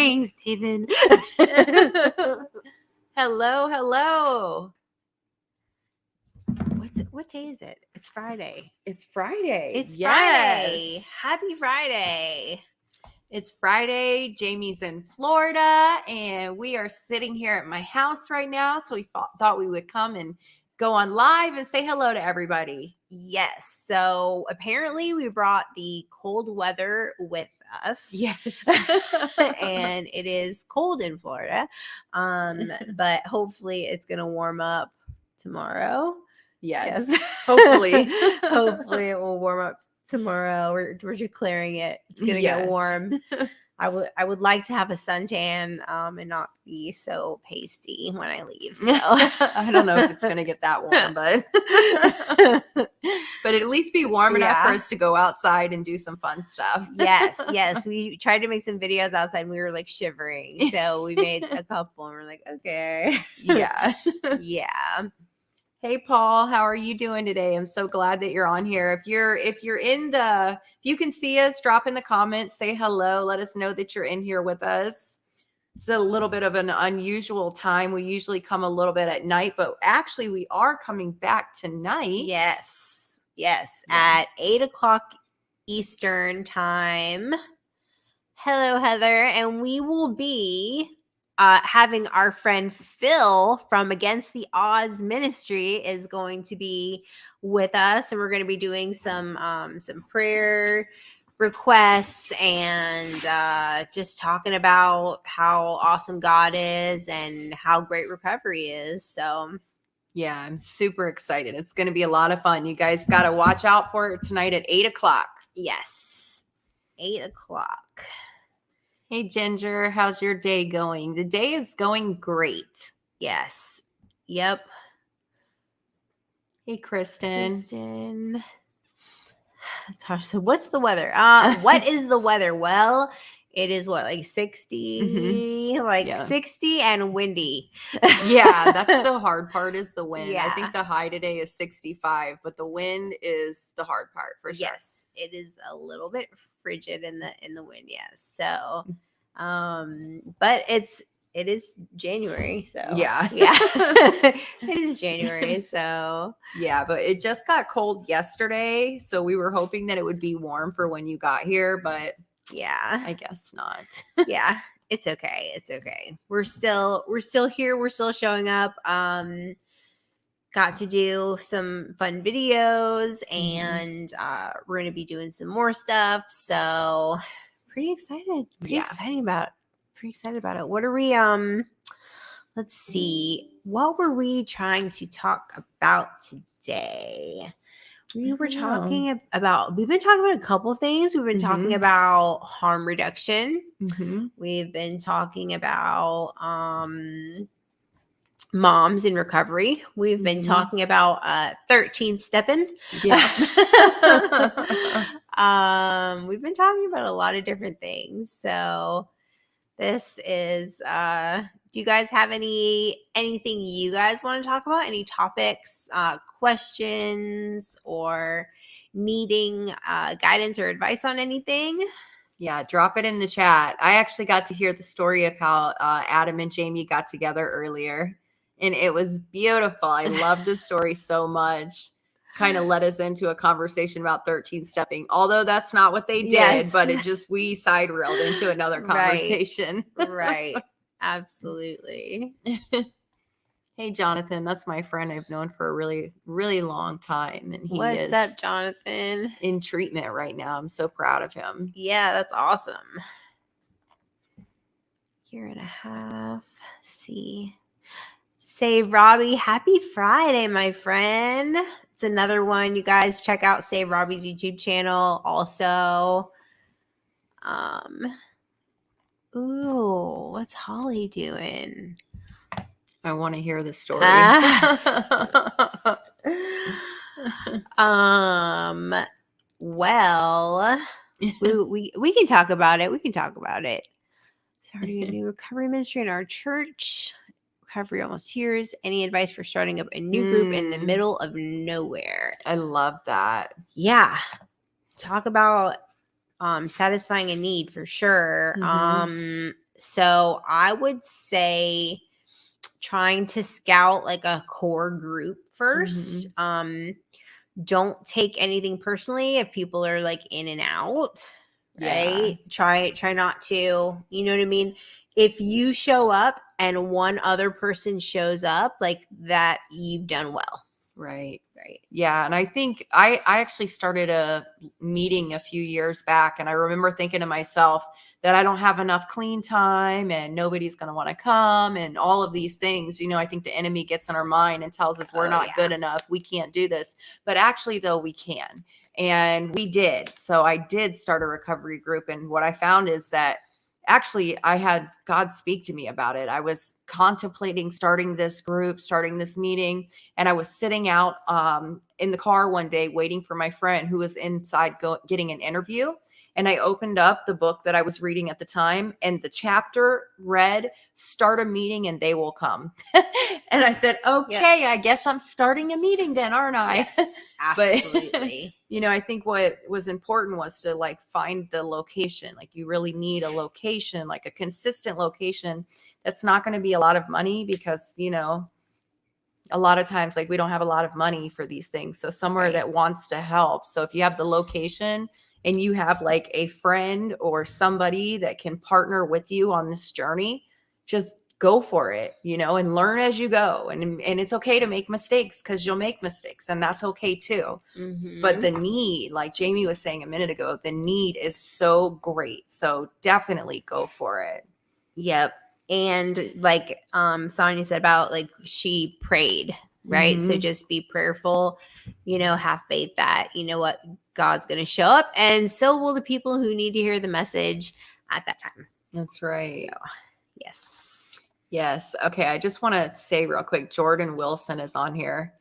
morning, Stephen. Hello. What day is it? It's Friday. It's Friday. It's Yes. Friday. Happy Friday. It's Friday. Jamie's in Florida, and we are sitting here at my house right now. So we thought we would come and go on live and say hello to everybody. Yes. So apparently we brought the cold weather with us. Yes. And it is cold in Florida. But hopefully it's going to warm up tomorrow. Yes. Hopefully. Hopefully it will warm up tomorrow. We're declaring it. It's going to get warm. I would like to have a suntan and not be so pasty when I leave. So I don't know if it's going to get that warm, but at least be warm enough for us to go outside and do some fun stuff. Yes. We tried to make some videos outside and we were like shivering. So we made a couple and we're like, okay. Yeah. Yeah. Hey Paul, how are you doing today? I'm so glad that you're on here. If you can see us, drop in the comments, say hello, let us know that you're in here with us. It's a little bit of an unusual time. We usually come a little bit at night, but actually we are coming back tonight. Yes. At 8:00 Eastern time. Hello, Heather. And we will be having our friend Phil from Against the Odds Ministry is going to be with us, and we're going to be doing some prayer requests and just talking about how awesome God is and how great recovery is. So yeah, I'm super excited. It's going to be a lot of fun. You guys got to watch out for it tonight at 8:00. Yes, 8:00. Hey, Ginger, how's your day going? The day is going great. Yes. Yep. Hey, Kristen. Tosh, so what's the weather? What is the weather? Well, it is like 60, 60 and windy. Yeah, that's the hard part is the wind. Yeah. I think the high today is 65, but the wind is the hard part for sure. Yes, it is a little bit frigid in the wind. Yes. So, but it is January. So yeah. It is January. So yeah, but it just got cold yesterday. So we were hoping that it would be warm for when you got here, but yeah, I guess not. Yeah, it's okay. It's okay. We're still here. We're still showing up. Got to do some fun videos and we're going to be doing some more stuff. So pretty excited. Pretty excited about it. What are we, let's see. What were we trying to talk about today? We've been talking about a couple of things. We've been talking about harm reduction. We've been talking about moms in recovery. We've been talking about 13 stepping. Yeah. We've been talking about a lot of different things. So this is do you guys have anything you guys want to talk about? Any topics, questions, or needing guidance or advice on anything? Yeah, drop it in the chat. I actually got to hear the story of how Adam and Jamie got together earlier, and it was beautiful. I love this story so much. Kind of led us into a conversation about 13 stepping, although that's not what they did, but we side railed into another conversation. Right. Absolutely. Hey, Jonathan, that's my friend I've known for a really, really long time. And What's up, Jonathan? In treatment right now. I'm so proud of him. Yeah, that's awesome. Year and a half. See. Save Robbie. Happy Friday, my friend. It's another one. You guys check out Save Robbie's YouTube channel. Also, ooh, what's Holly doing? I want to hear the story. Well, we can talk about it. Starting a new recovery ministry in our church. Recovery almost years. Any advice for starting up a new group in the middle of nowhere? I love that. Yeah. Talk about satisfying a need for sure. So I would say trying to scout like a core group first. Don't take anything personally if people are like in and out, right? Try not to, you know what I mean? If you show up and one other person shows up, like that, you've done well. Right. Right. Yeah. And I think I actually started a meeting a few years back, and I remember thinking to myself that I don't have enough clean time and nobody's going to want to come and all of these things. You know, I think the enemy gets in our mind and tells us we're not good enough. We can't do this. But actually, though, we can. And we did. So I did start a recovery group. And what I found is that actually I had God speak to me about it. I was contemplating starting this group, starting this meeting, and I was sitting out in the car one day waiting for my friend who was inside getting an interview. And I opened up the book that I was reading at the time, and the chapter read, "Start a meeting and they will come." And I said, okay, I guess I'm starting a meeting then, aren't I? Yes, absolutely. But, you know, I think what was important was to like find the location. Like you really need a location, like a consistent location. That's not going to be a lot of money because, you know, a lot of times like we don't have a lot of money for these things. So somewhere that wants to help. So if you have the location and you have like a friend or somebody that can partner with you on this journey, just go for it, you know, and learn as you go. And it's okay to make mistakes because you'll make mistakes, and that's okay too. But the need, like Jamie was saying a minute ago, the need is so great. So definitely go for it. Yep. And like Sonya said about like she prayed, right? So just be prayerful, you know, have faith that, you know what, God's going to show up, and so will the people who need to hear the message at that time. That's right. So, yes. Yes. Okay. I just want to say real quick, Jordan Wilson is on here.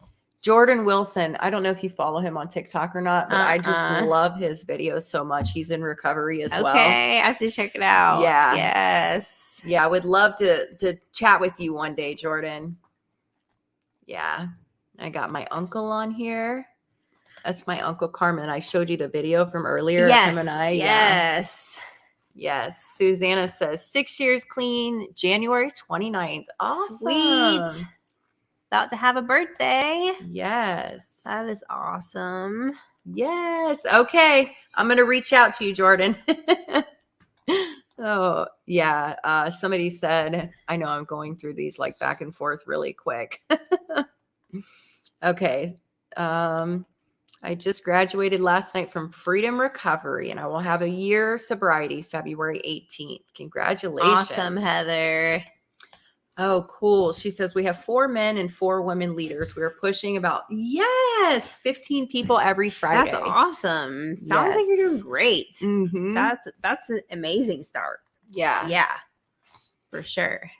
Jordan Wilson, I don't know if you follow him on TikTok or not, but I just love his videos so much. He's in recovery as well. Okay, I have to check it out. Yeah. Yes. Yeah, I would love to chat with you one day, Jordan. Yeah. I got my uncle on here. That's my Uncle Carmen. I showed you the video from earlier of him and I. Yes. Yes. Susanna says 6 years clean, January 29th. Awesome. Sweet. About to have a birthday. Yes. That is awesome. Yes. Okay. I'm going to reach out to you, Jordan. Oh, yeah. Somebody said, I know I'm going through these like back and forth really quick. Okay. I just graduated last night from Freedom Recovery, and I will have a year sobriety February 18th. Congratulations. Awesome, Heather. Oh, cool. She says we have 4 men and 4 women leaders. We're pushing about 15 people every Friday. That's awesome. Sounds like you're doing great. Mm-hmm. That's an amazing start. Yeah. Yeah. For sure.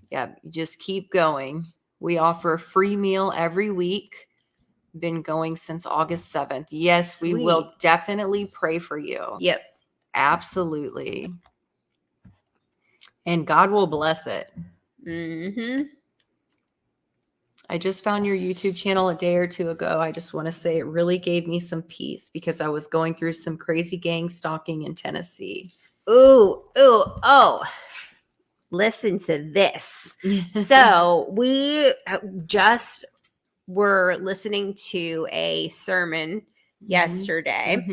Yeah. Just keep going. We offer a free meal every week. Been going since August 7th. Yes, Sweet. we will definitely pray for you. Yep. Absolutely. And God will bless it. Mm-hmm. I just found your YouTube channel a day or 2 ago. I just want to say it really gave me some peace because I was going through some crazy gang stalking in Tennessee. Oh. Listen to this. So we just were listening to a sermon yesterday,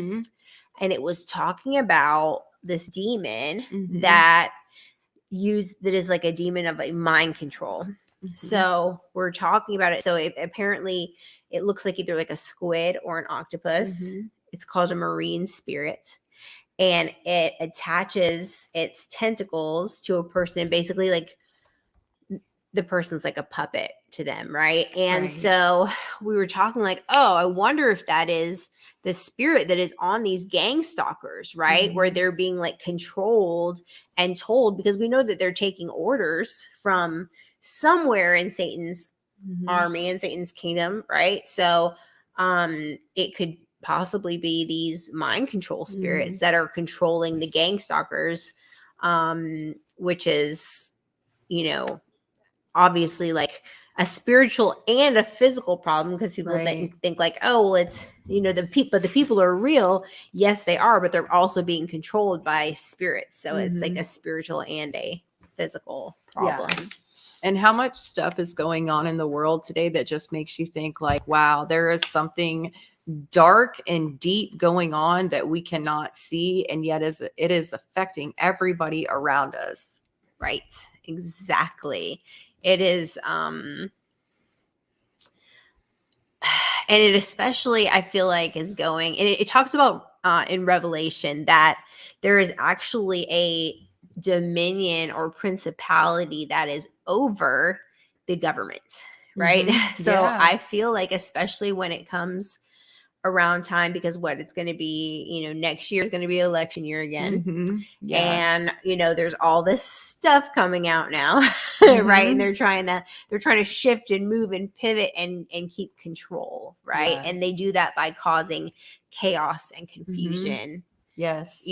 and it was talking about this demon that is like a demon of a mind control. So we're talking about it. So apparently it looks like either like a squid or an octopus. It's called a marine spirit, and it attaches its tentacles to a person. Basically, like the person's like a puppet to them, right? And so we were talking like, oh, I wonder if that is the spirit that is on these gang stalkers, right? Where they're being like controlled and told, because we know that they're taking orders from somewhere in Satan's army and Satan's kingdom, right? So it could possibly be these mind control spirits that are controlling the gang stalkers, which is, you know, obviously like a spiritual and a physical problem, because people Right. think like, oh, well, it's, the people are real. Yes, they are, but they're also being controlled by spirits. So it's like a spiritual and a physical problem. Yeah. And how much stuff is going on in the world today that just makes you think like, wow, there is something dark and deep going on that we cannot see, and yet it is affecting everybody around us. Right. Exactly. It is and it especially, I feel like, is going, and it talks about in Revelation that there is actually a dominion or principality that is over the government, right? So Yeah. I feel like, especially when it comes around time, because what it's going to be, next year is going to be election year again. Yeah. And there's all this stuff coming out now, right? And they're trying to shift and move and pivot and keep control, right? Yeah. And they do that by causing chaos and confusion, Yes.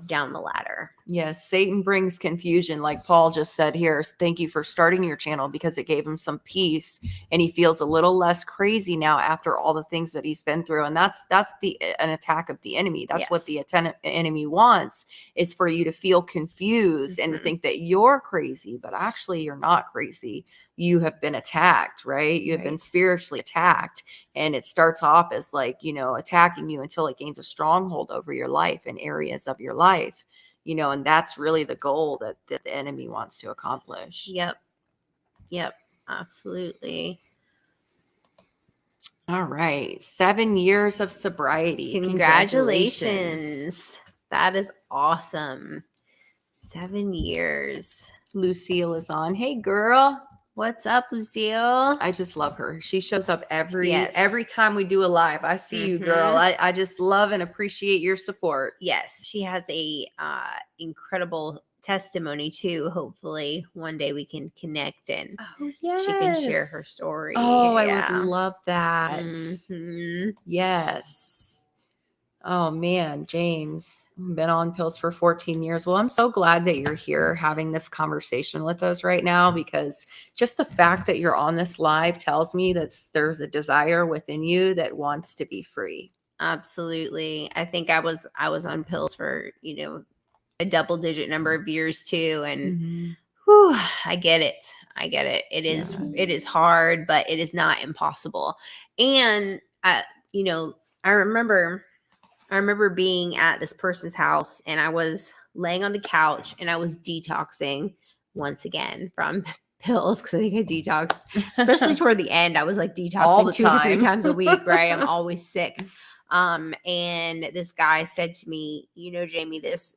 down the ladder. Yes, Satan brings confusion, like Paul just said here. Thank you for starting your channel, because it gave him some peace, and he feels a little less crazy now after all the things that he's been through. And that's an attack of the enemy. That's what the enemy wants, is for you to feel confused and to think that you're crazy, but actually you're not crazy. You have been attacked, right? You have been spiritually attacked, and it starts off as like, attacking you until it gains a stronghold over your life and areas of your life. And that's really the goal that the enemy wants to accomplish. Yep. Absolutely. All right. 7 years of sobriety. Congratulations. That is awesome. 7 years. Lucille is on. Hey, girl. What's up, Lucille? I just love her. She shows up every time we do a live. I see you, girl. I just love and appreciate your support. Yes, she has a incredible testimony too. Hopefully one day we can connect and she can share her story. Oh, I would love that. Yes. Oh man, James, been on pills for 14 years. Well, I'm so glad that you're here having this conversation with us right now, because just the fact that you're on this live tells me that there's a desire within you that wants to be free. Absolutely. I think I was on pills for, a double-digit number of years too, and whew, I get it. It is hard, but it is not impossible. And I remember being at this person's house, and I was laying on the couch and I was detoxing once again from pills, because I think I detoxed, especially toward the end. I was like detoxing 2 to 3 times a week, right? I'm always sick. And this guy said to me, Jamie, this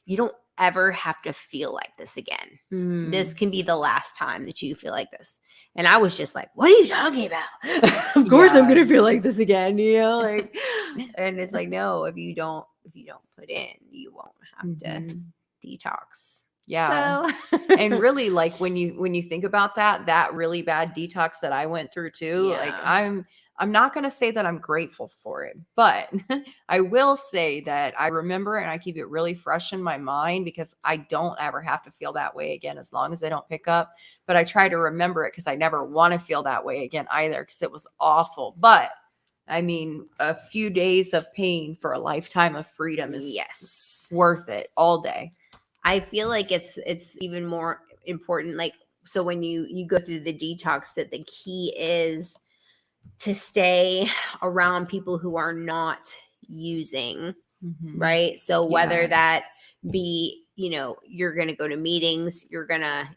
you don't ever have to feel like this again. This can be the last time that you feel like this. And I was just like, what are you talking about? Of course I'm gonna feel like this again, like, and it's like, no, if you don't put in, you won't have to detox. Yeah. So And really, like when you think about that really bad detox that I went through too, like I'm not going to say that I'm grateful for it, but I will say that I remember and I keep it really fresh in my mind, because I don't ever have to feel that way again as long as I don't pick up. But I try to remember it, because I never want to feel that way again either, because it was awful. But I mean, a few days of pain for a lifetime of freedom is worth it all day. I feel like it's even more important. Like, so when you go through the detox, that the key is to stay around people who are not using, right? So whether that be, you're going to go to meetings, you're going to,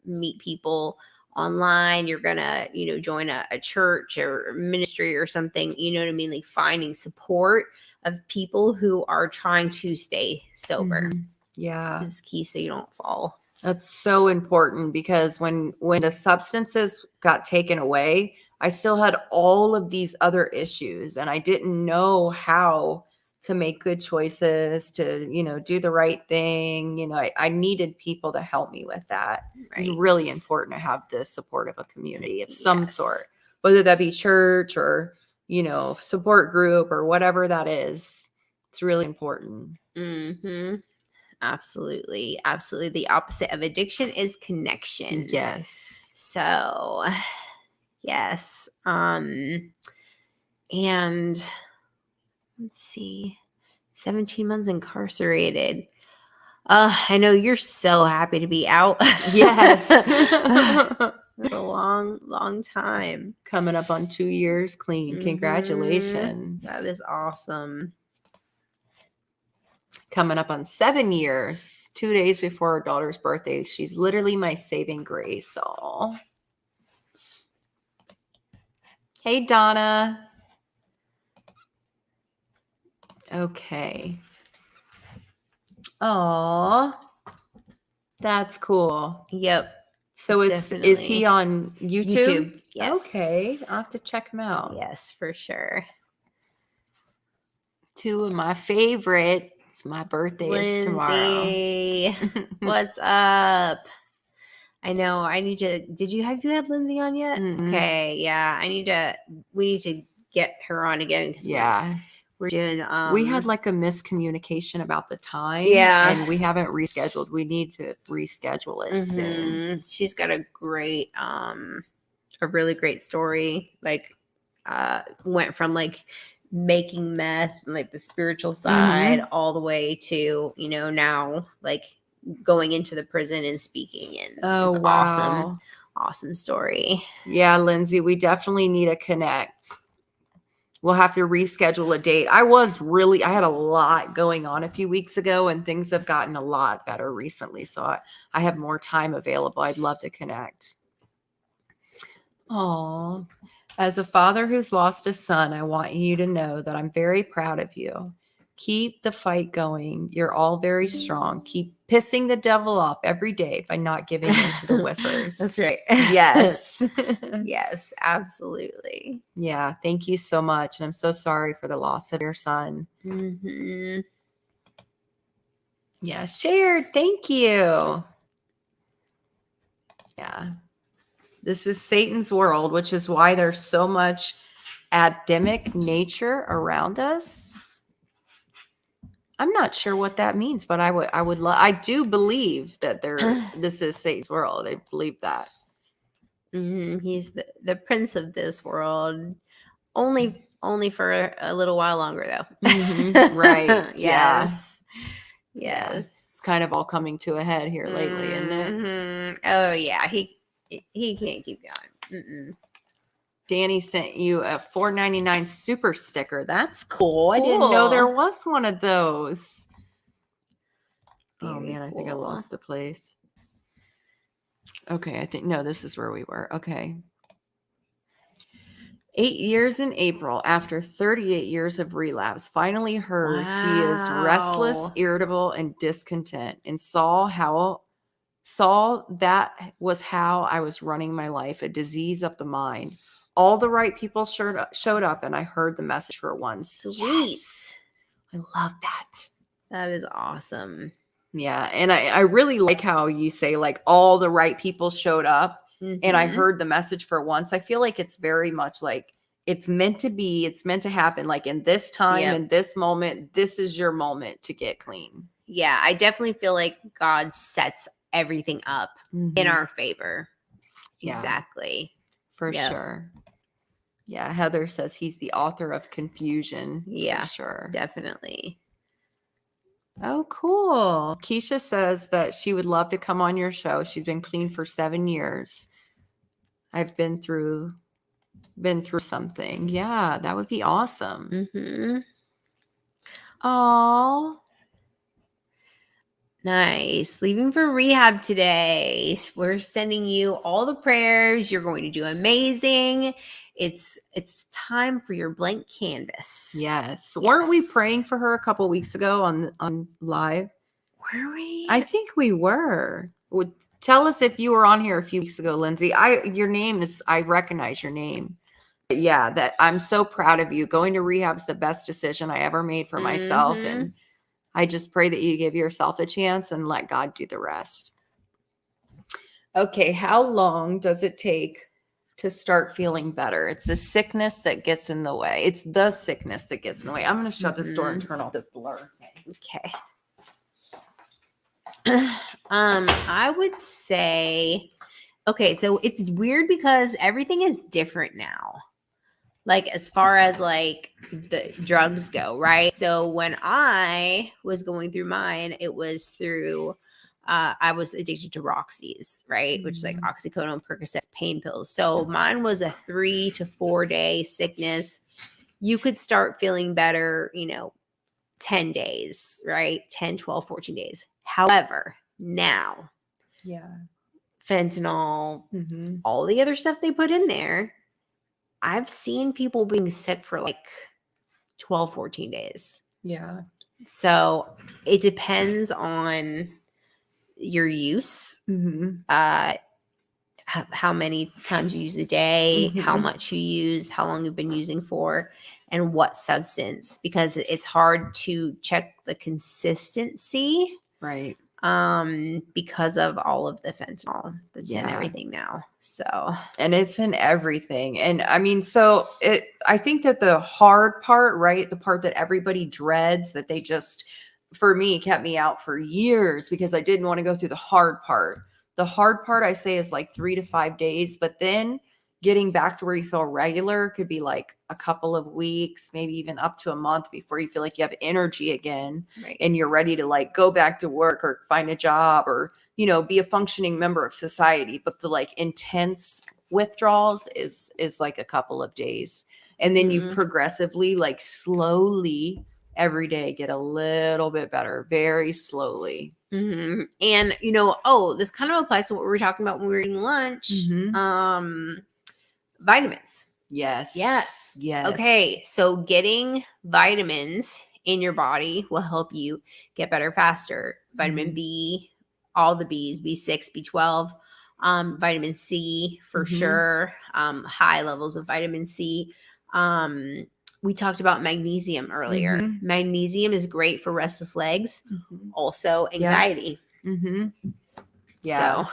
meet people online, you're going to, join a church or ministry or something, you know what I mean? Like finding support of people who are trying to stay sober. Yeah. Is key, so you don't fall. That's so important, because when the substances got taken away, I still had all of these other issues, and I didn't know how to make good choices, to, do the right thing. I needed people to help me with that. It's really important to have the support of a community of some sort, whether that be church or, support group or whatever that is. It's really important. Absolutely. Absolutely. The opposite of addiction is connection. Yes. So, yes. And let's see. 17 months incarcerated. I know you're so happy to be out. Yes. It's a long, long time. Coming up on 2 years clean. Mhm. Congratulations. That is awesome. Coming up on 7 years, 2 days before her daughter's birthday. She's literally my saving grace. Oh. Hey, Donna. Okay. Oh, that's cool. Yep. So is Definitely. he on YouTube? Yes. Okay, I'll have to check him out. Yes, for sure. 2 of my favorites. My birthday is tomorrow. Lindsay, what's up? I know. I need to. Have you had Lindsay on yet? Mm-mm. Okay, yeah. We need to get her on again because we're doing. We had like a miscommunication about the time. Yeah. And we haven't rescheduled. We need to reschedule it soon. She's got a really great story. Like, went from like making meth and like the spiritual side all the way to, now like going into the prison and speaking. And it's wow. Awesome story. Yeah, Lindsay, we definitely need to connect. We'll have to reschedule a date. I had a lot going on a few weeks ago and things have gotten a lot better recently. So I have more time available. I'd love to connect. Oh, as a father who's lost a son, I want you to know that I'm very proud of you. Keep the fight going. You're all very strong. Keep pissing the devil off every day by not giving in to the whispers. That's right. Yes. Yes, absolutely. Yeah. Thank you so much. And I'm so sorry for the loss of your son. Mm-hmm. Yeah. Shared. Thank you. Yeah. This is Satan's world, which is why there's so much Adamic nature around us. I'm not sure what that means, but I do believe that this is Satan's world. I believe that. He's the prince of this world. Only for a little while longer, though. Right. Yes. Yeah. It's kind of all coming to a head here lately, isn't it? Oh yeah, he can't keep going. Danny sent you a $4.99 super sticker. That's cool. I didn't know there was one of those. Oh man, I think I lost the place. Okay, this is where we were. Okay. 8 years in April, after 38 years of relapse, finally heard he is restless, irritable, and discontent, and saw that was how I was running my life, a disease of the mind. All the right people showed up, and I heard the message for once. Sweet. Yes. I love that. That is awesome. Yeah, and I really like how you say like all the right people showed up. And I heard the message for once. I feel like it's very much like it's meant to be. It's meant to happen. Like in this time, in this moment, this is your moment to get clean. Yeah, I definitely feel like God sets everything up in our favor. Yeah, exactly. For sure. Yeah, Heather says he's the author of confusion. Yeah, for sure. Definitely. Oh, cool. Keisha says that she would love to come on your show. She's been clean for 7 years. I've been through something. Yeah, that would be awesome. Oh, nice. Leaving for rehab today. We're sending you all the prayers. You're going to do amazing. It's time for your blank canvas. Yes. Weren't we praying for her a couple weeks ago on live? Were we? I think we were. Tell us if you were on here a few weeks ago, Lindsay. I recognize your name. But yeah, that I'm so proud of you. Going to rehab is the best decision I ever made for myself. And I just pray that you give yourself a chance and let God do the rest. Okay, how long does it take to start feeling better? It's a sickness that gets in the way. It's the sickness that gets in the way. I'm going to shut this door and turn off the blur. Okay. I would say, okay, so it's weird because everything is different now. Like as far as like the drugs go, right? So when I was going through mine, it was through I was addicted to Roxy's, right? Which is like oxycodone, Percocet, pain pills. So mine was a 3 to 4 day sickness. You could start feeling better, 10 days, right? 10, 12, 14 days. However, now Yeah. fentanyl, all the other stuff they put in there, I've seen people being sick for like 12, 14 days. Yeah. So it depends on your use, how many times you use a day, how much you use, how long you've been using for, and what substance, because it's hard to check the consistency. Right. Because of all of the fentanyl that's in everything now. So, and it's in everything. And I mean, I think that the hard part, right? The part that everybody dreads, that they just, for me, kept me out for years because I didn't want to go through the hard part. The hard part, I say, is like 3 to 5 days, but then getting back to where you feel regular could be like a couple of weeks, maybe even up to a month before you feel like you have energy again, and you're ready to like go back to work or find a job or, be a functioning member of society. But the like intense withdrawals is like a couple of days. And then you progressively, like slowly every day get a little bit better, very slowly. And this kind of applies to what we were talking about when we were eating lunch. Vitamins. Yes. Okay, so getting vitamins in your body will help you get better faster. Vitamin B, all the B's, B6, B12, vitamin C for sure, high levels of vitamin C. We talked about magnesium earlier. Magnesium is great for restless legs, also anxiety. Yeah. So,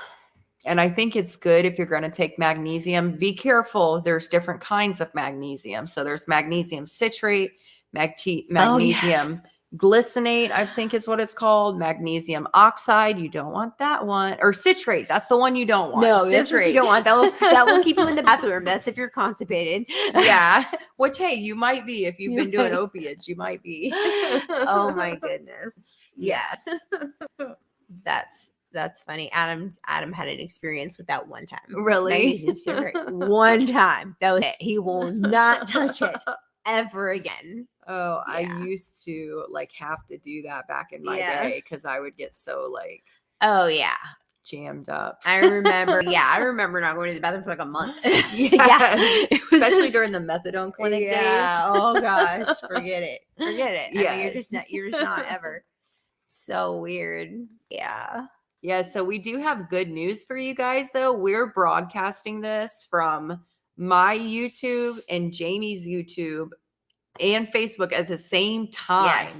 and I think it's good if you're going to take magnesium. Be careful. There's different kinds of magnesium. So there's magnesium citrate, magnesium glycinate, I think is what it's called. Magnesium oxide. You don't want that one. Or citrate. That's the one you don't want. No, citrate. That's what you don't want. That will keep you in the bathroom. That's if you're constipated. Yeah. Which, hey, you might be. If you've been doing opiates, you might be. Oh my goodness. Yes. That's funny. Adam had an experience with that one time. Really? Magnesium citrate. One time. That was it. He will not touch it ever again. Oh, yeah. I used to like have to do that back in my day because I would get so like, oh yeah, jammed up. I remember not going to the bathroom for like a month. It was especially during the methadone clinic days. Oh gosh, forget it. Yeah, I mean, you're just not ever. So weird. Yeah, so we do have good news for you guys, though. We're broadcasting this from my YouTube and Jamie's YouTube and Facebook at the same time.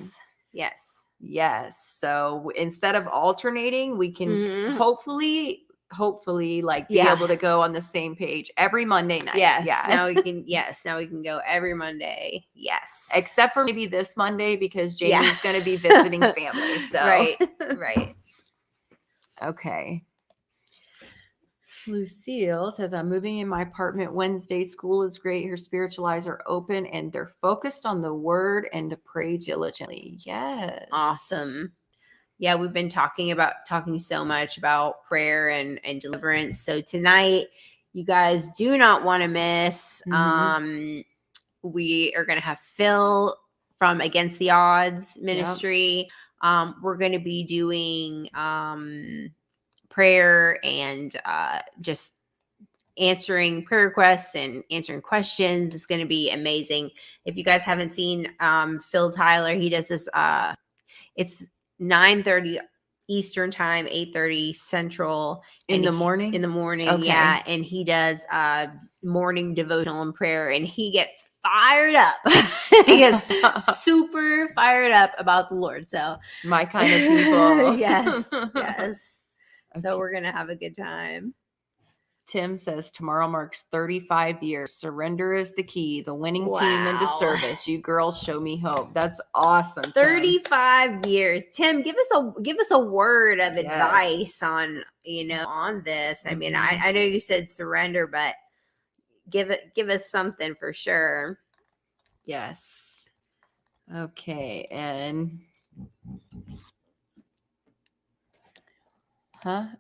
Yes. So instead of alternating, we can hopefully like be able to go on the same page every Monday night. Now we can go every Monday. Yes. Except for maybe this Monday because Jamie's going to be visiting family. So Right. Okay. Lucille says, I'm moving in my apartment Wednesday. School is great. Her spiritual eyes are open and they're focused on the word and to pray diligently. Yes. Awesome. Yeah, we've been talking so much about prayer and deliverance. So tonight, you guys do not want to miss. We are going to have Phil from Against the Odds ministry. We're going to be doing prayer and just answering prayer requests and answering questions. It's going to be amazing. If you guys haven't seen Phil Tyler, he does this. It's 9:30 Eastern time, 8:30 Central. In the morning? In the morning, okay. And he does morning devotional and prayer, and he gets fired up. He gets super fired up about the Lord. So my kind of people. Yes. Okay. So we're going to have a good time. Tim says tomorrow marks 35 years. Surrender is the key. The winning team into Wow. service. You girls show me hope. That's awesome. Tim. 35 years. Tim, give us a word of Yes. advice on, on this. I mean, I know you said surrender, but give us something for sure. Yes. Okay. And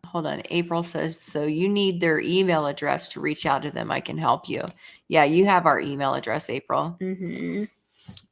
hold on. April says, so you need their email address to reach out to them. I can help you. Yeah, you have our email address, April. Mm-hmm.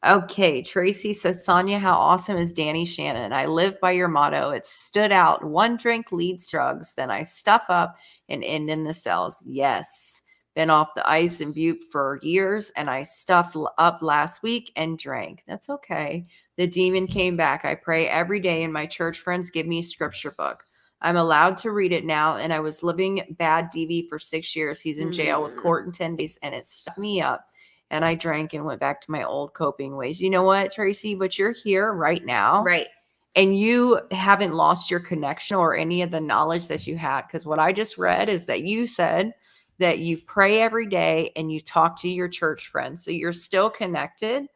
Okay. Tracy says, Sonya, how awesome is Danny Shannon? I live by your motto. It stood out. One drink leads to drugs. Then I stuff up and end in the cells. Yes. Been off the ice in Butte for years, and I stuffed up last week and drank. That's okay. The demon came back. I pray every day, and my church friends give me a scripture book. I'm allowed to read it now, and I was living bad DV for 6 years. He's in jail with court in 10 days, and it stuck me up. And I drank and went back to my old coping ways. You know what, Tracy? But you're here right now. Right. And you haven't lost your connection or any of the knowledge that you had. Because what I just read is that you said that you pray every day and you talk to your church friends. So you're still connected.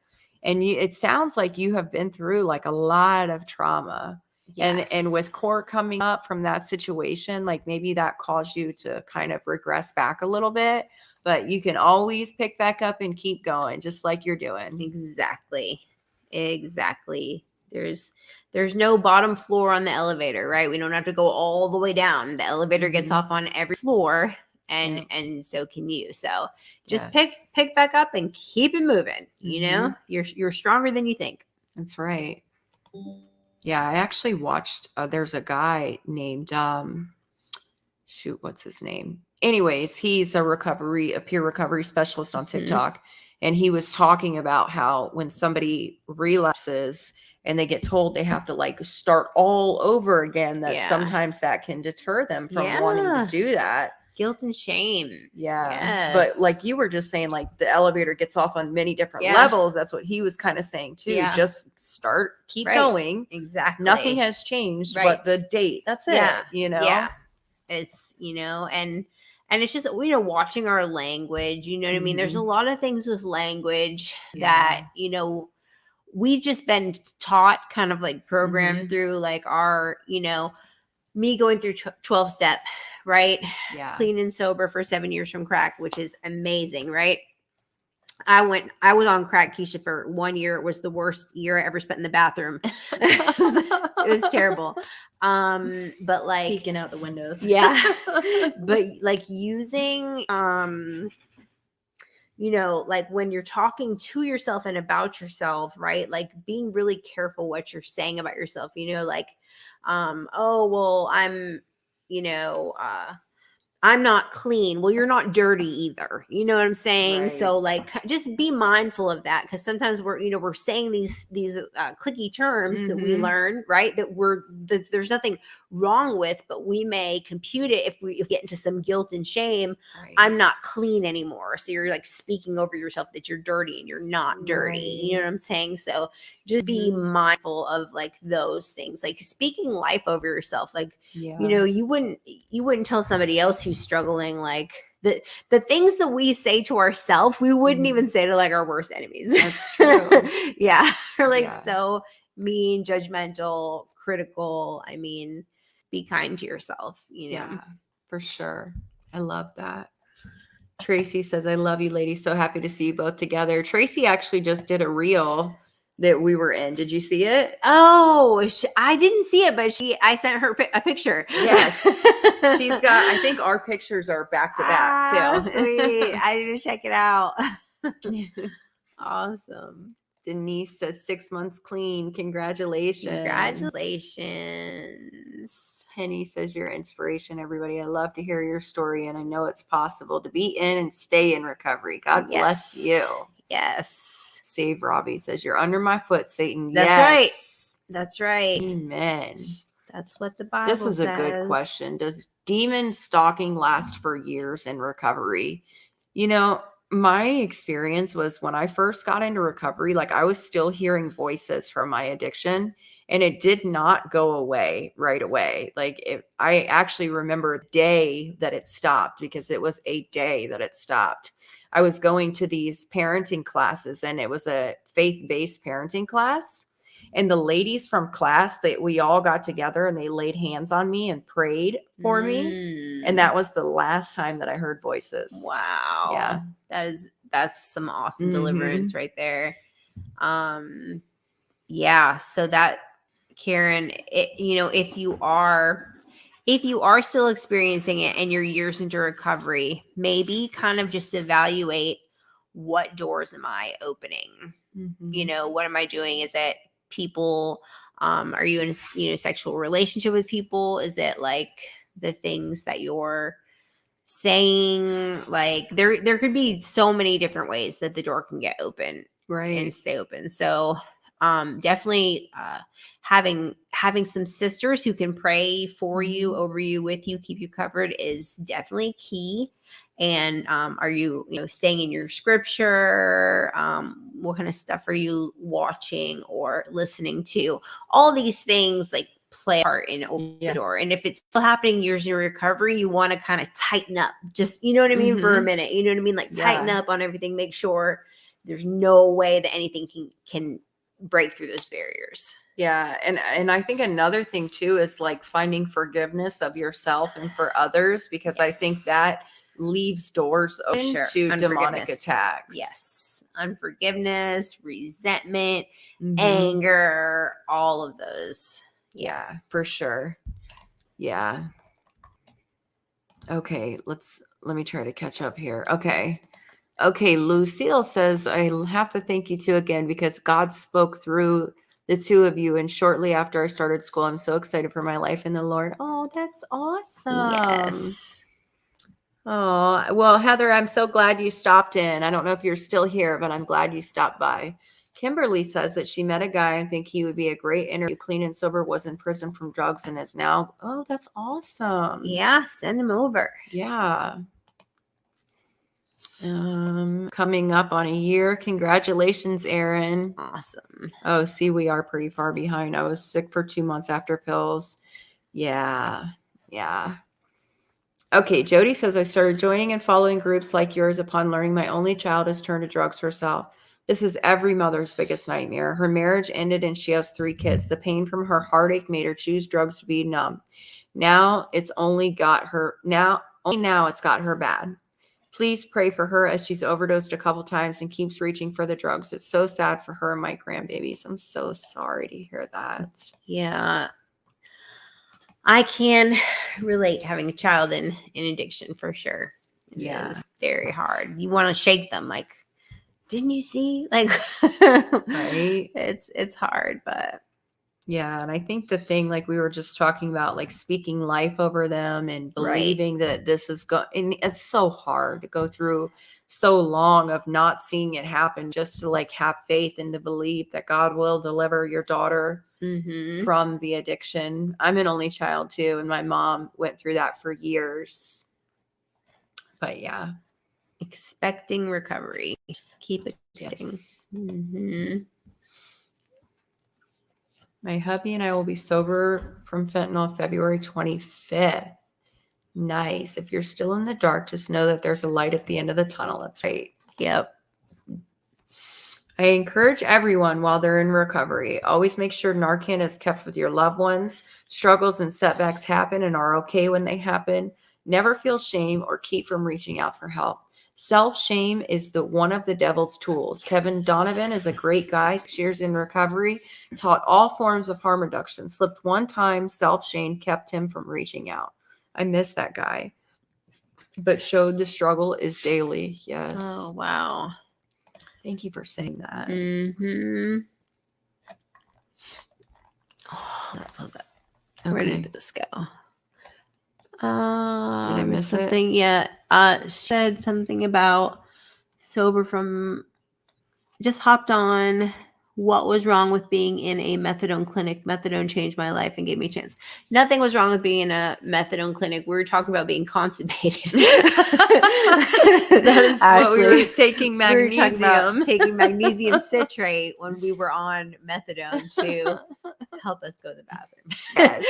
And it sounds like you have been through like a lot of trauma. Yes. And with court coming up from that situation, like maybe that caused you to kind of regress back a little bit. But you can always pick back up and keep going, just like you're doing. Exactly. There's no bottom floor on the elevator, right? We don't have to go all the way down. The elevator gets off on every floor, and so can you. So just pick back up and keep it moving. You're stronger than you think. That's right. Yeah, I actually watched. There's a guy named what's his name? Anyways, he's a peer recovery specialist on TikTok. And he was talking about how when somebody relapses and they get told they have to like start all over again, that sometimes that can deter them from wanting to do that. Guilt and shame. Yeah. Yes. But like you were just saying, like the elevator gets off on many different levels. That's what he was kind of saying too. Yeah. Just keep going. Exactly. Nothing has changed but the date. That's it. Yeah. Yeah. It's, and it's just, watching our language, you know what I mean? There's a lot of things with language that, we've just been taught, kind of like programmed through like our, me going through 12 step, right? Yeah. Clean and sober for 7 years from crack, which is amazing, right? I was on crack, Keisha, for 1 year. It was the worst year I ever spent in the bathroom. It was terrible. But like peeking out the windows. Yeah. But like using, like when you're talking to yourself and about yourself, right? Like being really careful what you're saying about yourself, like, oh, well, I'm not clean. Well, you're not dirty either. You know what I'm saying? Right. So like, just be mindful of that. Cause sometimes we're saying these clicky terms that we learn, right? That there's nothing wrong with, but we may compute it if we get into some guilt and shame. Right. I'm not clean anymore. So you're like speaking over yourself that you're dirty and you're not dirty. Right. You know what I'm saying? So just be mindful of like those things, like speaking life over yourself. Like, you wouldn't tell somebody else who's struggling, like the things that we say to ourselves, we wouldn't even say to like our worst enemies. That's true. Yeah. Or like so mean, judgmental, critical. I mean, be kind to yourself, Yeah, for sure. I love that. Tracy says, I love you, ladies. So happy to see you both together. Tracy actually just did a reel that we were in. Did you see it? Oh, I didn't see it, but I sent her a picture. Yes. She's got, I think our pictures are back to back too. Sweet. I need to check it out. Awesome. Denise says 6 months clean. Congratulations. Congratulations. Penny says you're inspiration, everybody. I love to hear your story, and I know it's possible to be in and stay in recovery. God bless you. Yes. Save Robbie says you're under my foot, Satan. That's right. That's right. Amen. That's what the Bible says. This is a good question. Does demon stalking last for years in recovery? My experience was when I first got into recovery, like I was still hearing voices from my addiction. And it did not go away right away. Like I actually remember the day that it stopped, because it was a day that it stopped. I was going to these parenting classes, and it was a faith-based parenting class. And the ladies from class, that we all got together and they laid hands on me and prayed for me. And that was the last time that I heard voices. Wow. Yeah. That's some awesome deliverance right there. Yeah. So that, Karen, if you are still experiencing it and you're years into recovery, maybe kind of just evaluate, what doors am I opening? What am I doing? Is it people? Are you in a sexual relationship with people? Is it like the things that you're saying? Like there could be so many different ways that the door can get open and stay open. So definitely having some sisters who can pray for you, over you, with you, keep you covered is definitely key. And are you staying in your scripture? What kind of stuff are you watching or listening to? All these things like play a part in opening the door. And if it's still happening years in recovery, you want to kind of tighten up, just for a minute, like tighten up on everything, make sure there's no way that anything can break through those barriers. Yeah. And I think another thing too is like finding forgiveness of yourself and for others, because I think that leaves doors open to demonic attacks. Yes. Unforgiveness, resentment, anger, all of those. Yeah, for sure. Yeah. Okay, let me try to catch up here. Okay, Lucille says, I have to thank you too again, because God spoke through the two of you. And shortly after I started school, I'm so excited for my life in the Lord. Oh, that's awesome. Yes. Oh, well, Heather, I'm so glad you stopped in. I don't know if you're still here, but I'm glad you stopped by. Kimberly says that she met a guy and think he would be a great interview. Clean and sober, was in prison from drugs and is now. Oh, that's awesome. Yeah, send him over. Yeah. Coming up on a year. Congratulations, Erin. Awesome. Oh, see, we are pretty far behind. I was sick for 2 months after pills. Yeah. Okay, Jody says, I started joining and following groups like yours upon learning my only child has turned to drugs herself. This is every mother's biggest nightmare. Her marriage ended and she has 3 kids. The pain from her heartache made her choose drugs to be numb. Now it's got her bad. Please pray for her, as she's overdosed a couple times and keeps reaching for the drugs. It's so sad for her and my grandbabies. I'm so sorry to hear that. Yeah. I can relate, having a child in addiction for sure. It is very hard. You want to shake them, like, didn't you see? Like, right? It's hard, but yeah. And I think the thing, like we were just talking about, like speaking life over them and believing that this is and it's so hard to go through so long of not seeing it happen, just to like have faith and to believe that God will deliver your daughter from the addiction. I'm an only child too, and my mom went through that for years. But yeah. Expecting recovery. Just keep existing. Yes. My hubby and I will be sober from fentanyl February 25th. Nice. If you're still in the dark, just know that there's a light at the end of the tunnel. That's right. Yep. I encourage everyone while they're in recovery, always make sure Narcan is kept with your loved ones. Struggles and setbacks happen and are okay when they happen. Never feel shame or keep from reaching out for help. Self-shame is one of the devil's tools. Yes. Kevin Donovan is a great guy, 6 years in recovery, taught all forms of harm reduction. Slipped one time, self-shame kept him from reaching out. I miss that guy, but showed the struggle is daily. Yes. Oh, wow. Thank you for saying that. Oh, okay. Where did this go? Did I miss something? It? Yeah. Said something about sober from, just hopped on what was wrong with being in a methadone clinic? Methadone changed my life and gave me a chance. Nothing was wrong with being in a methadone clinic. We were talking about being constipated. That is what we were taking We were talking about magnesium. taking magnesium citrate when we were on methadone to help us go to the bathroom. Yes.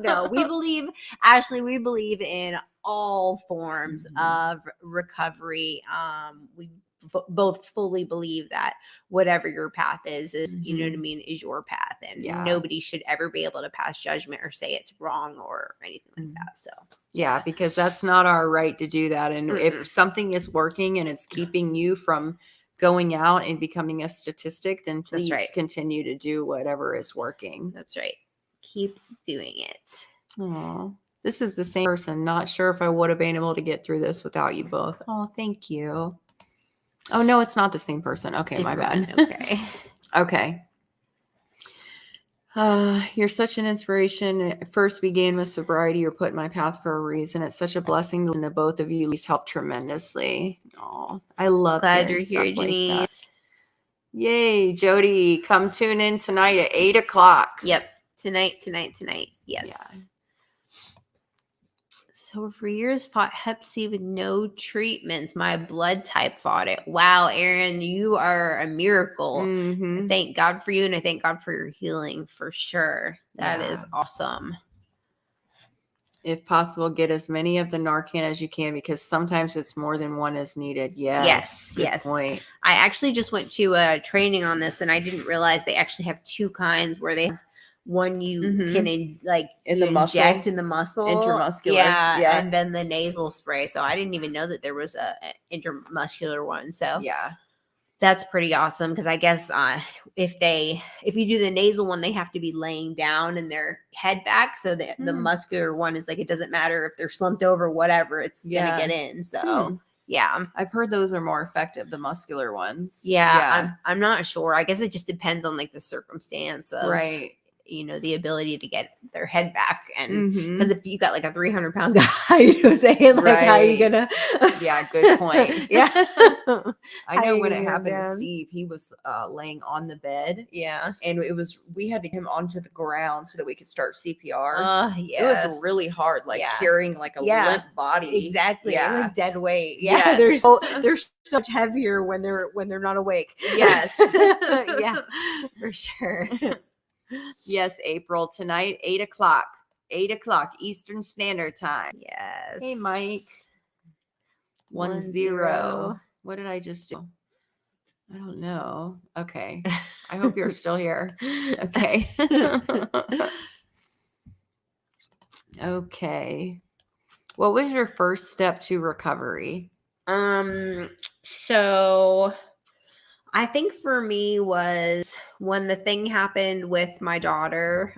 No, we believe, Ashley, we believe in all forms of recovery. We both fully believe that whatever your path is, you know what I mean, is your path. And Yeah. nobody should ever be able to pass judgment or say it's wrong or anything like that. So yeah, because that's not our right to do that. And if something is working and it's keeping you from going out and becoming a statistic, then please continue to do whatever is working. That's right. Keep doing it. Oh, this is the same person. Not sure if I would have been able to get through this without you both. Oh, thank you. Oh, no, it's not the same person. Okay, Different my bad. one. Okay. Okay. You're such an inspiration. It first began with sobriety. You're put in my path for a reason. It's such a blessing to both of you. You've helped tremendously. Oh, I love Glad hearing you're here, stuff like that. Denise. Yay, Jody. Come tune in tonight at 8:00. Yep. Tonight. Yes. Yeah. So for years fought Hep C with no treatments. My blood type fought it. Wow, Erin, you are a miracle. Mhm. Thank God for you, and I thank God for your healing for sure. That is awesome. If possible, get as many of the Narcan as you can because sometimes it's more than one is needed. Yes. Good point. I actually just went to a training on this, and I didn't realize they actually have two kinds where they have one you can in the muscle, inject in the muscle, intramuscular, yeah, and then the nasal spray. So I didn't even know that there was a intramuscular one. So yeah, that's pretty awesome because I guess if you do the nasal one, they have to be laying down and their head back. So the muscular one is like it doesn't matter if they're slumped over, whatever, it's gonna get in. So yeah, I've heard those are more effective, the muscular ones. Yeah. I'm not sure. I guess it just depends on like the circumstance of the ability to get their head back. And because if you got like a 300-pound guy, you know, saying like, how are you gonna? Yeah, good point. Yeah, I know when it happened to Steve, he was laying on the bed. Yeah, and we had to get him onto the ground so that we could start CPR. It was really hard, like carrying like a limp body. Exactly. Yeah, like dead weight. Yeah, they're so much heavier when they're not awake. Yes. Yeah, for sure. Yes, April, tonight, 8:00. 8:00 Eastern Standard Time. Yes. Hey, Mike. 10. What did I just do? I don't know. Okay. I hope you're still here. Okay. Okay. What was your first step to recovery? So I think for me was when the thing happened with my daughter,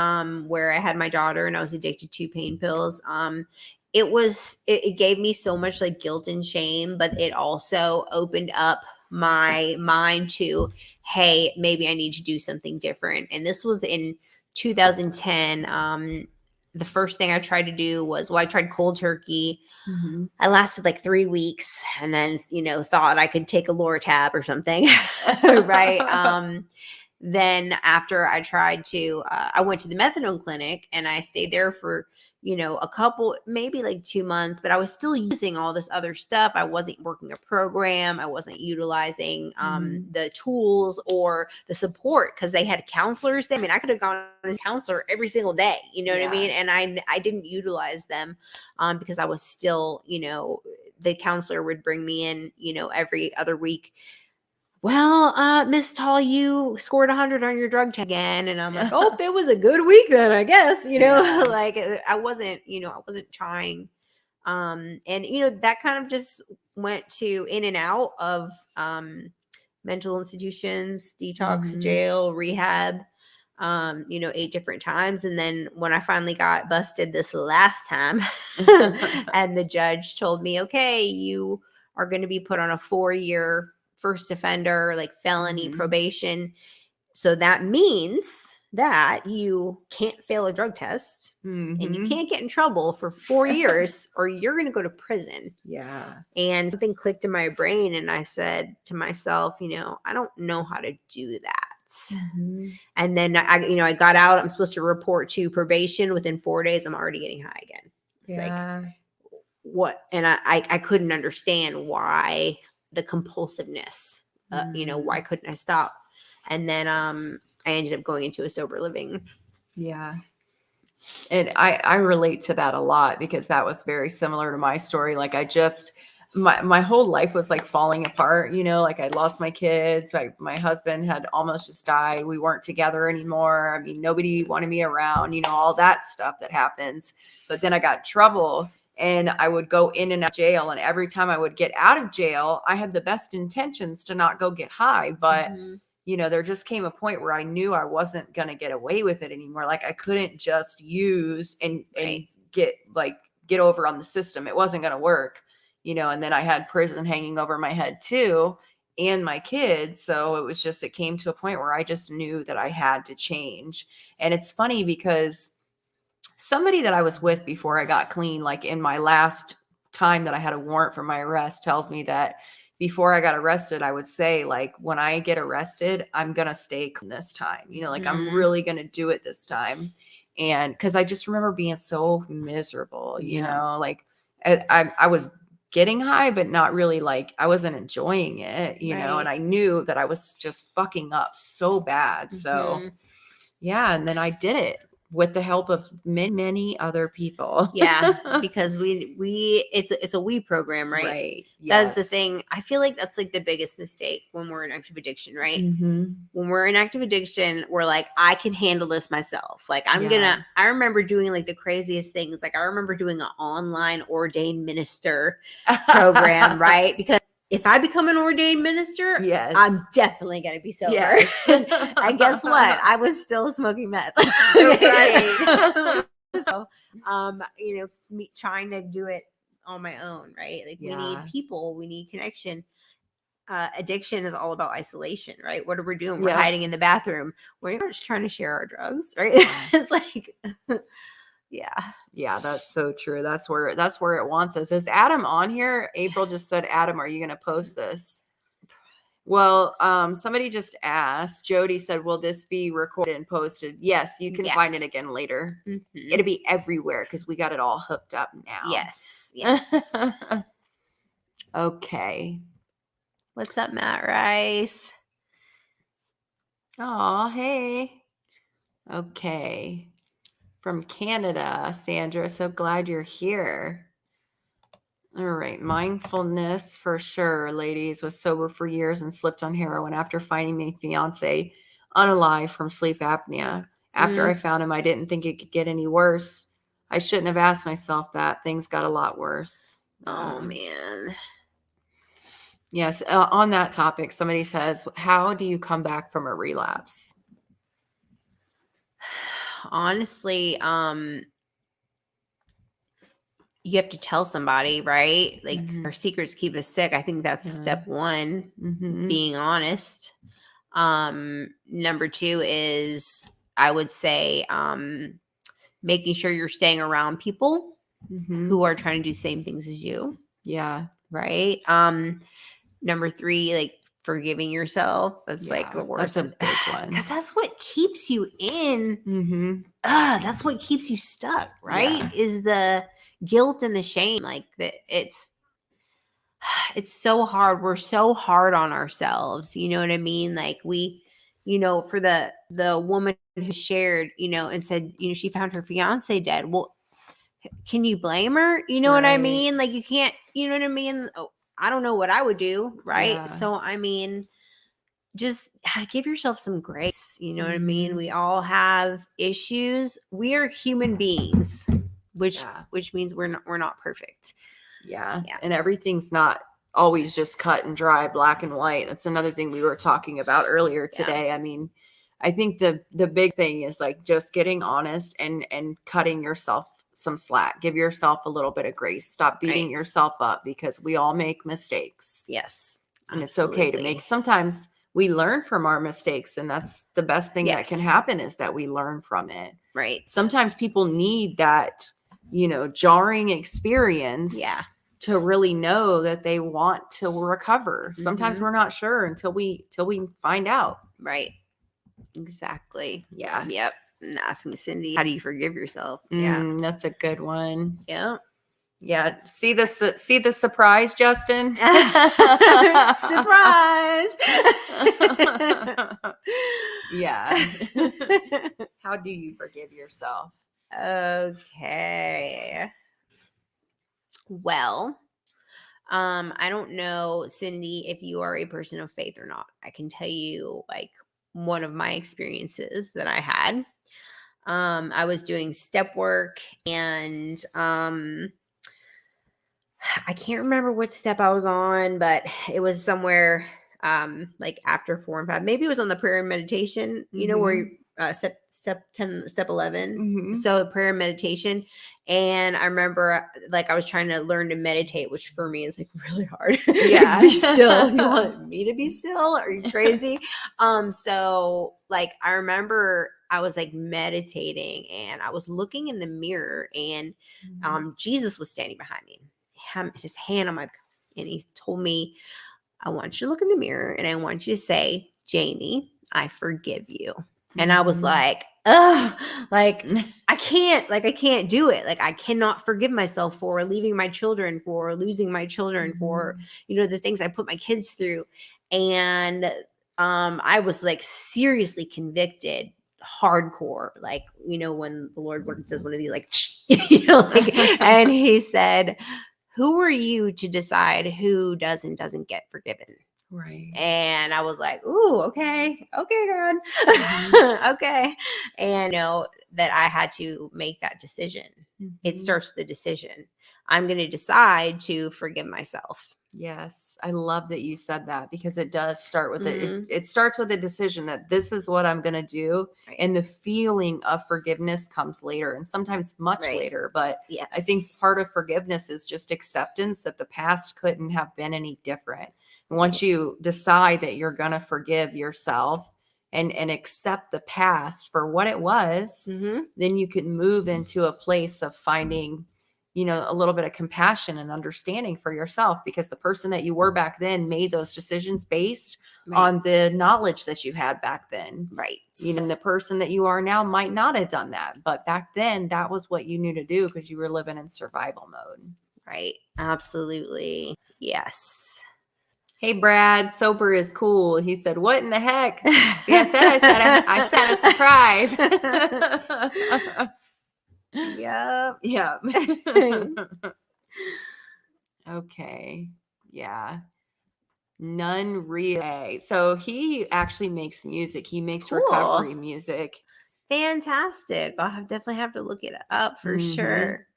where I had my daughter and I was addicted to pain pills. It gave me so much like guilt and shame, but it also opened up my mind to, hey, maybe I need to do something different. And this was in 2010. The first thing I tried to do was, I tried cold turkey. I lasted like 3 weeks and then, thought I could take a Loratab or something. Right. Then after I tried to, I went to the methadone clinic and I stayed there for, a couple, maybe like 2 months, but I was still using all this other stuff. I wasn't working a program. I wasn't utilizing the tools or the support because they had counselors there. I mean, I could have gone to this counselor every single day, you know what I mean? And I didn't utilize them because I was still, the counselor would bring me in, every other week. Well, Miss Tall, you scored 100 on your drug test again. And I'm like, oh, it was a good week then, I guess, like I wasn't trying. And, that kind of just went to in and out of mental institutions, detox, jail, rehab, 8 different times. And then when I finally got busted this last time and the judge told me, okay, you are going to be put on a 4-year first offender, like felony probation. So that means that you can't fail a drug test and you Mhm. can't get in trouble for 4 years or you're going to go to prison. Yeah. And something clicked in my brain, and I said to myself, I don't know how to do that. Mhm. And then I got out. I'm supposed to report to probation. Within 4 days, I'm already getting high again. It's like, Yeah. what? And I couldn't understand why the compulsiveness. Why couldn't I stop? And then I ended up going into a sober living. Yeah. And I relate to that a lot because that was very similar to my story. Like my whole life was like falling apart, like I lost my kids. My husband had almost just died. We weren't together anymore. I mean, nobody wanted me around, all that stuff that happens. But then I got in trouble and I would go in and out of jail. And every time I would get out of jail, I had the best intentions to not go get high. But there just came a point where I knew I wasn't going to get away with it anymore. Like I couldn't just use and get over on the system. It wasn't going to work, and then I had prison hanging over my head too, and my kids. So it came to a point where I just knew that I had to change. And it's funny because somebody that I was with before I got clean, like in my last time that I had a warrant for my arrest, tells me that before I got arrested, I would say, like, when I get arrested, I'm going to stay clean this time. Like I'm really going to do it this time. And because I just remember being so miserable, like I was getting high, but not really, like I wasn't enjoying it, and I knew that I was just fucking up so bad. So yeah. And then I did it with the help of many, many other people. Yeah, because it's a we program, right? Right. That's the thing. I feel like that's like the biggest mistake when we're in active addiction, right? Mm-hmm. When we're in active addiction, we're like, I can handle this myself. Like I remember doing like the craziest things. Like I remember doing an online ordained minister program, right? Because if I become an ordained minister, Yes. I'm definitely going to be sober. Yes. And guess what? I was still smoking meth. Right. So, me trying to do it on my own, right? Like we need people, we need connection. Addiction is all about isolation, right? What are we doing? We're hiding in the bathroom. We're not just trying to share our drugs, right? It's like, yeah, that's so true. That's where it wants us. Is Adam on here? April just said, Adam, are you going to post this? Well, somebody just asked. Jody said, will this be recorded and posted? Yes, you can find it again later. It'll be everywhere because we got it all hooked up now. Yes. Okay. What's up, Matt Rice? Oh, hey. Okay. From Canada, Sandra. So glad you're here. All right. Mindfulness for sure, ladies. Was sober for years and slipped on heroin after finding my fiance unalive from sleep apnea. After I found him, I didn't think it could get any worse. I shouldn't have asked myself that. Things got a lot worse. Oh, man. Yes. On that topic, somebody says, how do you come back from a relapse? Honestly, you have to tell somebody, right? Like our secrets keep us sick. I think that's step one, being honest. Number two is, I would say, making sure you're staying around people who are trying to do the same things as you. Yeah. Right. Number three, like forgiving yourself. That's like the worst. That's a big one. Because that's what keeps you in. That's what keeps you stuck, right? Yeah. Is the guilt and the shame. Like that it's so hard. We're so hard on ourselves. You know what I mean? Like we, for the woman who shared, and said, she found her fiance dead. Well, can you blame her? You know what I mean? Like you can't, you know what I mean? Oh, I don't know what I would do. Right. Yeah. So, I mean, just give yourself some grace. You know what I mean? We all have issues. We are human beings, which means we're not perfect. Yeah. And everything's not always just cut and dry, black and white. That's another thing we were talking about earlier today. I mean, I think the big thing is like just getting honest and cutting yourself some slack. Give yourself a little bit of grace. Stop beating yourself up because we all make mistakes. Yes. And it's okay to make. Sometimes we learn from our mistakes, and that's the best thing that can Yes. happen, is that we learn from it. Right. Sometimes people need that, jarring experience to really know that they want to recover. Sometimes we're not sure until we find out. Right. Exactly. Yeah. Yep. And asking Cindy, how do you forgive yourself? That's a good one. Yeah. Yeah. See the surprise, Justin? Surprise. Yeah. How do you forgive yourself? Okay. Well, I don't know, Cindy, if you are a person of faith or not. I can tell you, like, one of my experiences that I had. I was doing step work, and I can't remember what step I was on, but it was somewhere like after 4 and 5. Maybe it was on the prayer and meditation, where you, step 10, step 11. So prayer and meditation. And I remember, like, I was trying to learn to meditate, which for me is like really hard. Yeah. Be still. You want me to be still? Are you crazy? So like I remember I was like meditating, and I was looking in the mirror, and Jesus was standing behind me. His hand on my, and he told me, I want you to look in the mirror, and I want you to say, Jamie, I forgive you. And I was like, ugh, like I can't do it. Like I cannot forgive myself for leaving my children, for losing my children, for, the things I put my kids through. And I was like seriously convicted, hardcore, like, when the Lord does one of these, like, and he said, who are you to decide who doesn't get forgiven? Right. And I was like, ooh, okay, God. Okay. And that I had to make that decision. It starts with a decision. I'm going to decide to forgive myself. Yes, I love that you said that, because it does start with it starts with a decision that this is what I'm going to do. Right. And the feeling of forgiveness comes later, and sometimes much later. But yes. I think part of forgiveness is just acceptance that the past couldn't have been any different. And once you decide that you're going to forgive yourself and accept the past for what it was, then you can move into a place of finding a little bit of compassion and understanding for yourself, because the person that you were back then made those decisions based on the knowledge that you had back then. Right. And the person that you are now might not have done that, but back then that was what you knew to do, because you were living in survival mode. Right. Absolutely. Yes. Hey, Brad, sober is cool. He said, what in the heck? Yeah, I said a surprise. Yep. Okay. Yeah. None really. So he actually makes music. He makes recovery music. Fantastic. Definitely have to look it up for sure.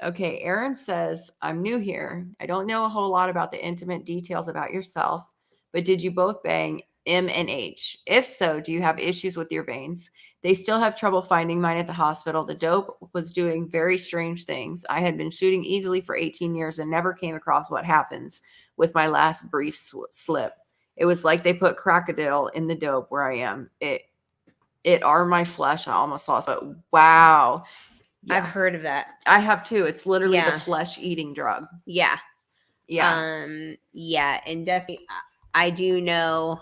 Okay. Aaron says, I'm new here. I don't know a whole lot about the intimate details about yourself, but did you both bang M and H? If so, do you have issues with your veins? They still have trouble finding mine at the hospital. The dope was doing very strange things. I had been shooting easily for 18 years and never came across what happens with my last brief slip. It was like they put crocodile in the dope where I am. It are my flesh. I almost lost, but wow. Yeah. I've heard of that. I have too. It's literally the flesh eating drug. Yeah. Yeah. Yeah. And definitely, I do know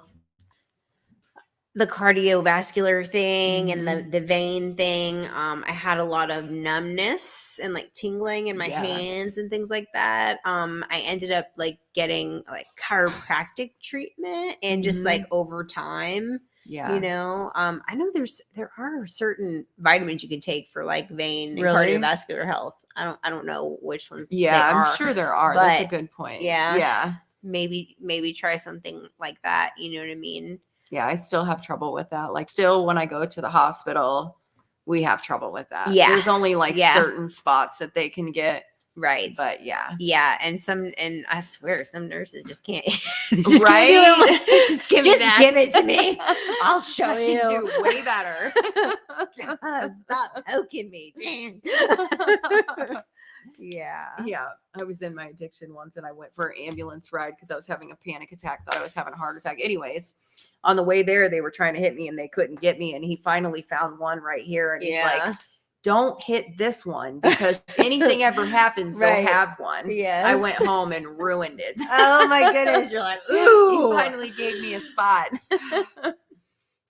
the cardiovascular thing and the vein thing. I had a lot of numbness and like tingling in my hands and things like that. I ended up like getting like chiropractic treatment, and just like over time, I know there are certain vitamins you can take for like vein and cardiovascular health. I don't know which ones. Yeah, they are, I'm sure there are. That's a good point. Yeah. Maybe try something like that. You know what I mean? Yeah, I still have trouble with that. Like, still, when I go to the hospital, we have trouble with that. Yeah. There's only like certain spots that they can get. Right. But yeah. Yeah. And I swear some nurses just can't. Just right? Just give it to me. I'll show you. Do way better. Stop poking me. Dang. Yeah. Yeah, I was in my addiction once and I went for an ambulance ride because I was having a panic attack, thought I was having a heart attack. Anyways, on the way there, they were trying to hit me and they couldn't get me. And he finally found one right here. And he's like, don't hit this one because anything ever happens, Right. they'll have one. Yes. I went home and ruined it. Oh my goodness. You're like, ooh. He finally gave me a spot.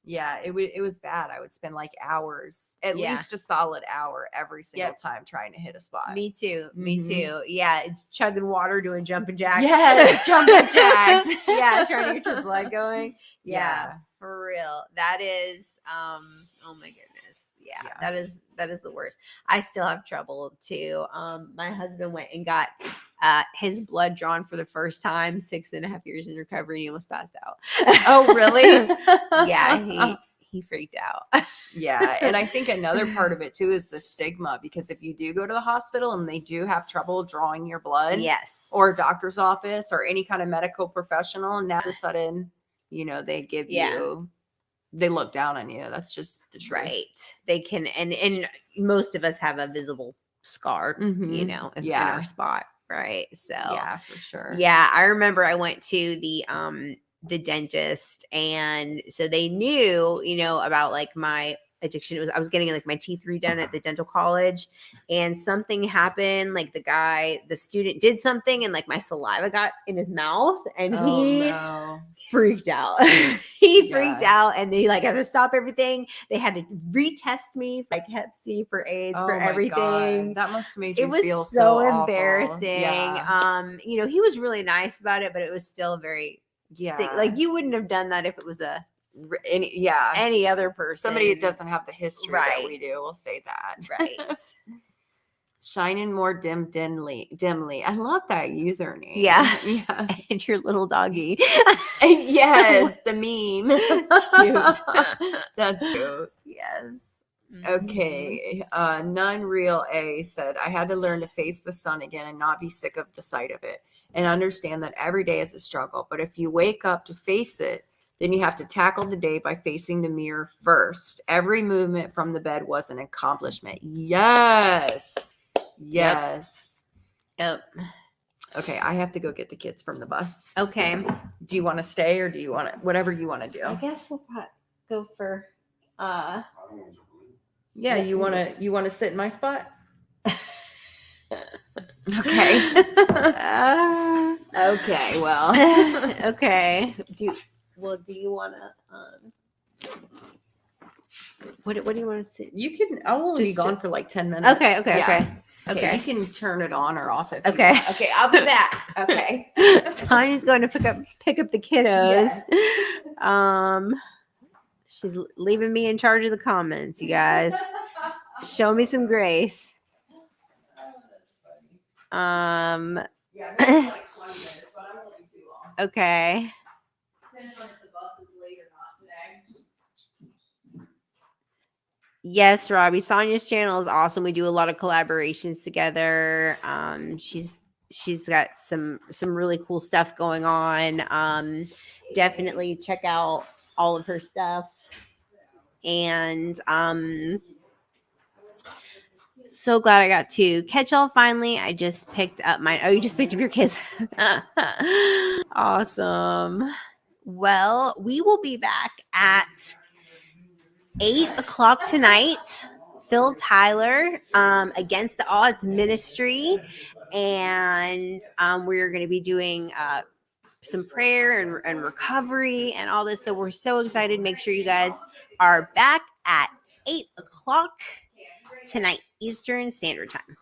Yeah, it was bad. I would spend like hours, at least a solid hour every single time trying to hit a spot. Me too. Me too. Yeah, it's chugging water, doing jumping jacks. Yes, jumping jacks. Yeah, trying to get your blood going. Yeah, for real. That is oh my goodness. Yeah, that is the worst. I still have trouble too. My husband went and got his blood drawn for the first time, 6.5 years in recovery, and he almost passed out. Oh, really? Yeah, he freaked out. Yeah, and I think another part of it too is the stigma, because if you do go to the hospital and they do have trouble drawing your blood, yes, or a doctor's office or any kind of medical professional, and now all of a sudden, you know, they give you, they look down on you. That's just the truth. Right. They can, and most of us have a visible scar, you know, in our spot. Right. So yeah, for sure. Yeah. I remember I went to the dentist, and so they knew, you know, about like my addiction. I was getting like my teeth redone at the dental college, and something happened. Like the student did something, and like my saliva got in his mouth, and he freaked out. He freaked out, and they like had to stop everything. They had to retest me for like Hep C, for AIDS, for everything. God. That must have made you feel so awful. embarrassing. Yeah. You know, he was really nice about it, but it was still very like you wouldn't have done that if it was any other person. Somebody that doesn't have the history that we do, we'll say that. Right. Shining more dimly. I love that username. Yeah. Yeah. And your little doggy. Yes, the meme. Cute. That's cute. Yes. Okay. None Real A said, I had to learn to face the sun again and not be sick of the sight of it, and understand that every day is a struggle. But if you wake up to face it, then you have to tackle the day by facing the mirror first. Every movement from the bed was an accomplishment. Yes. Yes. Yep. Okay, I have to go get the kids from the bus. Okay. Do you want to stay, or do you want to, whatever you want to do? I guess we'll go for yeah, you want to sit in my spot? Okay. Okay, well. Okay. Do you want to what do you want to see? You can, I'll only be gone for like 10 minutes. Okay. You can turn it on or off if okay. you want. Okay, I'll be back. Okay. Sonya's going to pick up the kiddos. Yes. She's leaving me in charge of the comments, you guys. Show me some grace. Yeah, maybe like 20 minutes, but I'm only too long. Okay. Depends on if the bus is late or not today. Yes, Robbie. Sonya's channel is awesome. We do a lot of collaborations together. She's got some really cool stuff going on. Definitely check out all of her stuff. And so glad I got to catch y'all finally. I just picked up mine. Oh, you just picked up your kids. Awesome. Well, we will be back at 8:00 tonight. Phil Tyler, Against the Odds Ministry. And we're going to be doing some prayer and recovery and all this. So we're so excited. Make sure you guys are back at 8:00 tonight, Eastern Standard Time.